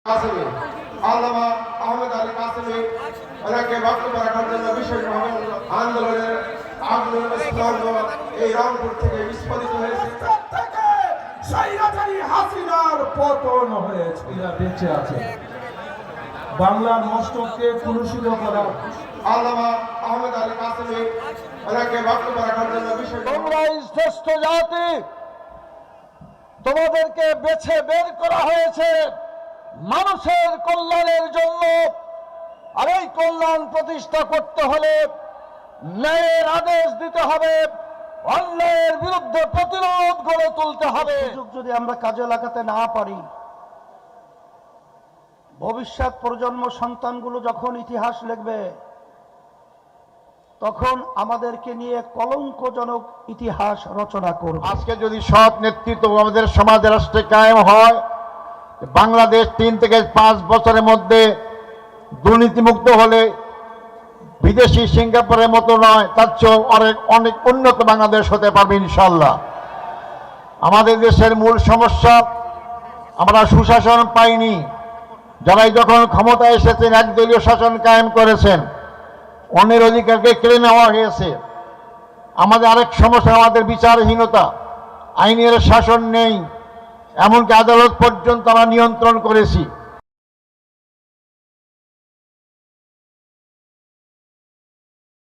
কাসেমি আল্লামা আহমেদ আলী কাসেমি ওনাকে বক্তব্য রাখার জন্য বিশেষভাবে আন্দোলনের আগ্রহ এই রংপুর থেকে বিস্ফোরিত হয়েছে। স্বৈরাচারী হাসিনার পতন হয়েছে, বেঁচে আছে। বাংলার মস্তককে কুলুষিত করা আল্লামা আহমেদ আলী কাসেমি ওনাকে বক্তব্য রাখার জন্য বিশেষ তোমরা শ্রেষ্ঠ জাতি, তোমাদেরকে বেছে বের করা হয়েছে মানুষের কল্যাণের জন্য। আর এই কল্যাণ প্রতিষ্ঠা করতে হলে ন্যায়ের আদেশ দিতে হবে, অন্যায়ের বিরুদ্ধে প্রতিরোধ গড়ে তুলতে হবে। যদি আমরা কাজে লাগাতে না পারি, ভবিষ্যৎ প্রজন্ম সন্তানগুলো যখন ইতিহাস লিখবে তখন আমাদেরকে নিয়ে কলঙ্কজনক ইতিহাস রচনা করবে। আজকে যদি সৎ নেতৃত্ব আমাদের সমাজ রাষ্ট্রে কায়েম হয়, বাংলাদেশ 3 থেকে 5 বছরের মধ্যে দুর্নীতিমুক্ত হলে বিদেশি সিঙ্গাপুরের মতো নয়, তার চেয়েও অনেক উন্নত বাংলাদেশ হতে পারবে ইনশাল্লাহ। আমাদের দেশের মূল সমস্যা, আমরা সুশাসন পাইনি। যারাই যখন ক্ষমতায় এসেছেন একদলীয় শাসন কায়েম করেছেন, অন্যের অধিকারকে কেড়ে নেওয়া হয়েছে। আমাদের আরেক সমস্যা আমাদের বিচারহীনতা, আইনের শাসন নেই, এমনকি আদালত পর্যন্ত আমরা নিয়ন্ত্রণ করেছি।